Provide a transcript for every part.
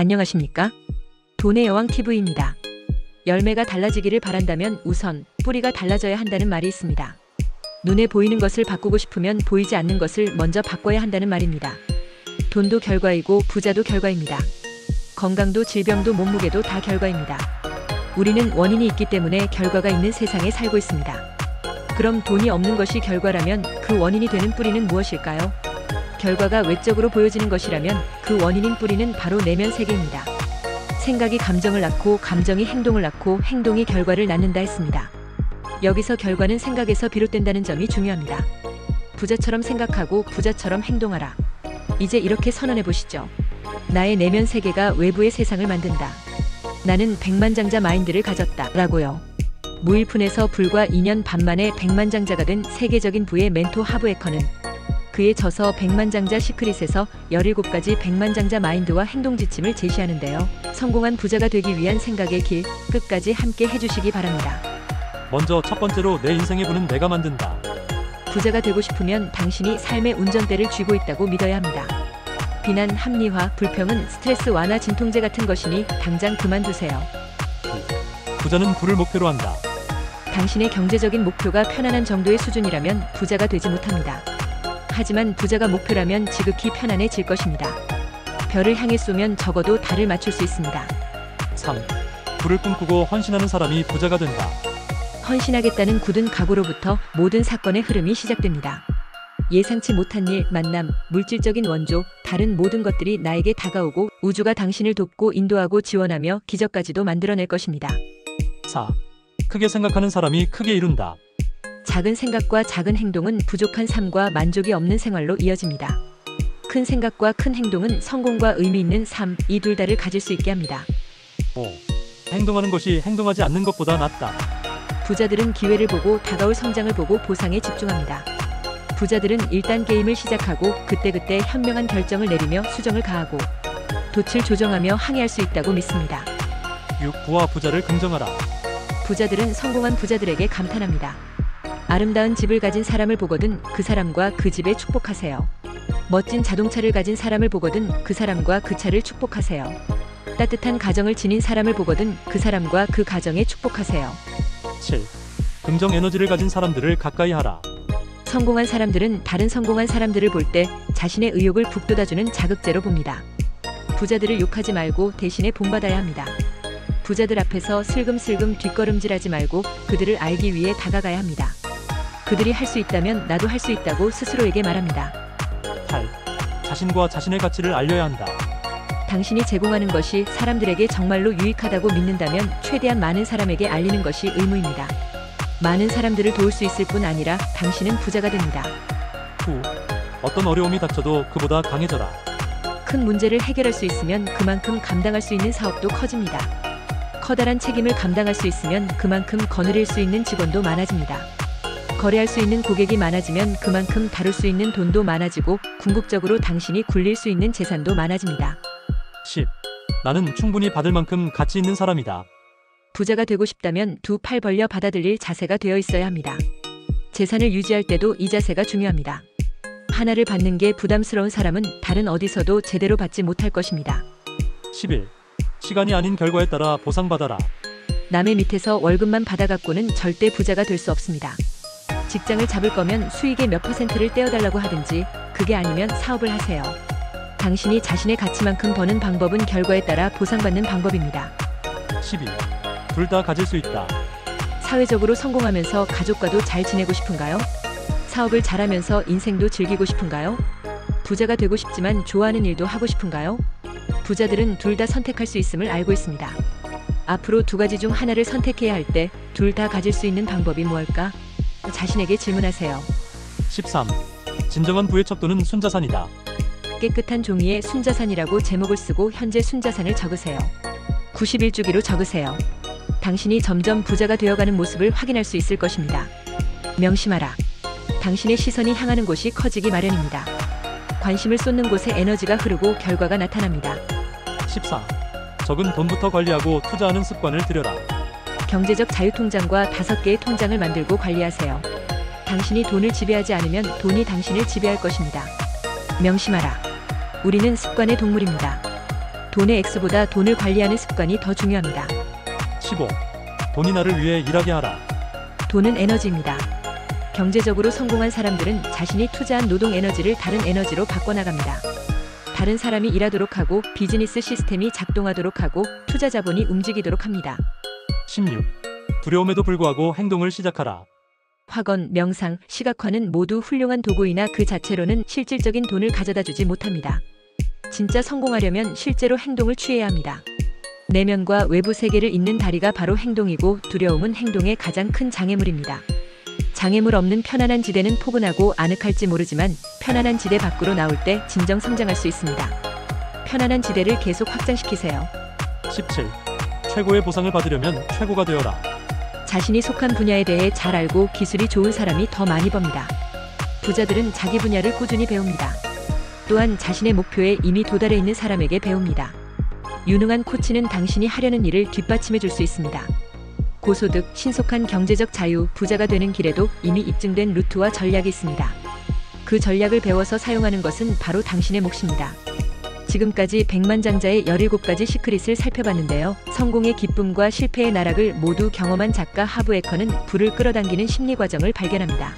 안녕하십니까? 돈의 여왕 TV입니다. 열매가 달라지기를 바란다면 우선 뿌리가 달라져야 한다는 말이 있습니다. 눈에 보이는 것을 바꾸고 싶으면 보이지 않는 것을 먼저 바꿔야 한다는 말입니다. 돈도 결과이고 부자도 결과입니다. 건강도 질병도 몸무게도 다 결과입니다. 우리는 원인이 있기 때문에 결과가 있는 세상에 살고 있습니다. 그럼 돈이 없는 것이 결과라면 그 원인이 되는 뿌리는 무엇일까요? 결과가 외적으로 보여지는 것이라면 그 원인인 뿌리는 바로 내면 세계입니다. 생각이 감정을 낳고 감정이 행동을 낳고 행동이 결과를 낳는다 했습니다. 여기서 결과는 생각에서 비롯된다는 점이 중요합니다. 부자처럼 생각하고 부자처럼 행동하라. 이제 이렇게 선언해 보시죠. 나의 내면 세계가 외부의 세상을 만든다. 나는 백만장자 마인드를 가졌다. 라고요. 무일푼에서 불과 2년 반 만에 백만장자가 된 세계적인 부의 멘토 하브 에커는 그의 저서 백만장자 시크릿에서 17가지 백만장자 마인드와 행동 지침을 제시하는데요. 성공한 부자가 되기 위한 생각의 길 끝까지 함께 해주시기 바랍니다. 먼저 첫 번째로 내 인생의 부는 내가 만든다. 부자가 되고 싶으면 당신이 삶의 운전대를 쥐고 있다고 믿어야 합니다. 비난, 합리화, 불평은 스트레스 완화 진통제 같은 것이니 당장 그만두세요. 부자는 부를 목표로 한다. 당신의 경제적인 목표가 편안한 정도의 수준이라면 부자가 되지 못합니다. 하지만 부자가 목표라면 지극히 편안해질 것입니다. 별을 향해 쏘면 적어도 달을 맞출 수 있습니다. 3. 부를 꿈꾸고 헌신하는 사람이 부자가 된다. 헌신하겠다는 굳은 각오로부터 모든 사건의 흐름이 시작됩니다. 예상치 못한 일, 만남, 물질적인 원조, 다른 모든 것들이 나에게 다가오고 우주가 당신을 돕고 인도하고 지원하며 기적까지도 만들어낼 것입니다. 4. 크게 생각하는 사람이 크게 이룬다. 작은 생각과 작은 행동은 부족한 삶과 만족이 없는 생활로 이어집니다. 큰 생각과 큰 행동은 성공과 의미 있는 삶, 이 둘 다를 가질 수 있게 합니다. 5. 행동하는 것이 행동하지 않는 것보다 낫다. 부자들은 기회를 보고 다가올 성장을 보고 보상에 집중합니다. 부자들은 일단 게임을 시작하고 그때그때 현명한 결정을 내리며 수정을 가하고 돛을 조정하며 항해할 수 있다고 믿습니다. 6. 부와 부자를 긍정하라. 부자들은 성공한 부자들에게 감탄합니다. 아름다운 집을 가진 사람을 보거든 그 사람과 그 집에 축복하세요. 멋진 자동차를 가진 사람을 보거든 그 사람과 그 차를 축복하세요. 따뜻한 가정을 지닌 사람을 보거든 그 사람과 그 가정에 축복하세요. 7. 긍정 에너지를 가진 사람들을 가까이 하라. 성공한 사람들은 다른 성공한 사람들을 볼 때 자신의 의욕을 북돋아주는 자극제로 봅니다. 부자들을 욕하지 말고 대신에 본받아야 합니다. 부자들 앞에서 슬금슬금 뒷걸음질하지 말고 그들을 알기 위해 다가가야 합니다. 그들이 할 수 있다면 나도 할 수 있다고 스스로에게 말합니다. 8. 자신과 자신의 가치를 알려야 한다. 당신이 제공하는 것이 사람들에게 정말로 유익하다고 믿는다면 최대한 많은 사람에게 알리는 것이 의무입니다. 많은 사람들을 도울 수 있을 뿐 아니라 당신은 부자가 됩니다. 9. 어떤 어려움이 닥쳐도 그보다 강해져라. 큰 문제를 해결할 수 있으면 그만큼 감당할 수 있는 사업도 커집니다. 커다란 책임을 감당할 수 있으면 그만큼 거느릴 수 있는 직원도 많아집니다. 거래할 수 있는 고객이 많아지면 그만큼 다룰 수 있는 돈도 많아지고 궁극적으로 당신이 굴릴 수 있는 재산도 많아집니다. 10. 나는 충분히 받을 만큼 가치 있는 사람이다. 부자가 되고 싶다면 두 팔 벌려 받아들일 자세가 되어 있어야 합니다. 재산을 유지할 때도 이 자세가 중요합니다. 하나를 받는 게 부담스러운 사람은 다른 어디서도 제대로 받지 못할 것입니다. 11. 시간이 아닌 결과에 따라 보상받아라. 남의 밑에서 월급만 받아갖고는 절대 부자가 될 수 없습니다. 직장을 잡을 거면 수익의 몇 %를 떼어달라고 하든지 그게 아니면 사업을 하세요. 당신이 자신의 가치만큼 버는 방법은 결과에 따라 보상받는 방법입니다. 12. 둘 다 가질 수 있다. 사회적으로 성공하면서 가족과도 잘 지내고 싶은가요? 사업을 잘하면서 인생도 즐기고 싶은가요? 부자가 되고 싶지만 좋아하는 일도 하고 싶은가요? 부자들은 둘 다 선택할 수 있음을 알고 있습니다. 앞으로 두 가지 중 하나를 선택해야 할 때 둘 다 가질 수 있는 방법이 무엇일까? 자신에게 질문하세요. 13. 진정한 부의 척도는 순자산이다. 깨끗한 종이에 순자산이라고 제목을 쓰고 현재 순자산을 적으세요. 91주기로 적으세요. 당신이 점점 부자가 되어가는 모습을 확인할 수 있을 것입니다. 명심하라. 당신의 시선이 향하는 곳이 커지기 마련입니다. 관심을 쏟는 곳에 에너지가 흐르고 결과가 나타납니다. 14. 적은 돈부터 관리하고 투자하는 습관을 들여라. 경제적 자유통장과 5개의 통장을 만들고 관리하세요. 당신이 돈을 지배하지 않으면 돈이 당신을 지배할 것입니다. 명심하라. 우리는 습관의 동물입니다. 돈의 액수보다 돈을 관리하는 습관이 더 중요합니다. 15. 돈이 나를 위해 일하게 하라. 돈은 에너지입니다. 경제적으로 성공한 사람들은 자신이 투자한 노동 에너지를 다른 에너지로 바꿔나갑니다. 다른 사람이 일하도록 하고 비즈니스 시스템이 작동하도록 하고 투자 자본이 움직이도록 합니다. 16. 두려움에도 불구하고 행동을 시작하라. 학원, 명상, 시각화는 모두 훌륭한 도구이나 그 자체로는 실질적인 돈을 가져다 주지 못합니다. 진짜 성공하려면 실제로 행동을 취해야 합니다. 내면과 외부 세계를 잇는 다리가 바로 행동이고 두려움은 행동의 가장 큰 장애물입니다. 장애물 없는 편안한 지대는 포근하고 아늑할지 모르지만 편안한 지대 밖으로 나올 때 진정 성장할 수 있습니다. 편안한 지대를 계속 확장시키세요. 17. 최고의 보상을 받으려면 최고가 되어라. 자신이 속한 분야에 대해 잘 알고 기술이 좋은 사람이 더 많이 법니다. 부자들은 자기 분야를 꾸준히 배웁니다. 또한 자신의 목표에 이미 도달해 있는 사람에게 배웁니다. 유능한 코치는 당신이 하려는 일을 뒷받침해 줄 수 있습니다. 고소득, 신속한 경제적 자유, 부자가 되는 길에도 이미 입증된 루트와 전략이 있습니다. 그 전략을 배워서 사용하는 것은 바로 당신의 몫입니다. 지금까지 백만장자의 17가지 시크릿을 살펴봤는데요. 성공의 기쁨과 실패의 나락을 모두 경험한 작가 하브 에커는 부를 끌어당기는 심리 과정을 발견합니다.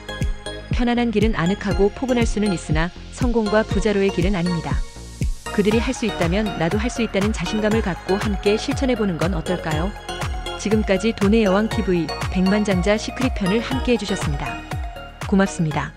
편안한 길은 아늑하고 포근할 수는 있으나 성공과 부자로의 길은 아닙니다. 그들이 할 수 있다면 나도 할 수 있다는 자신감을 갖고 함께 실천해보는 건 어떨까요? 지금까지 돈의 여왕 TV 백만장자 시크릿 편을 함께 해주셨습니다. 고맙습니다.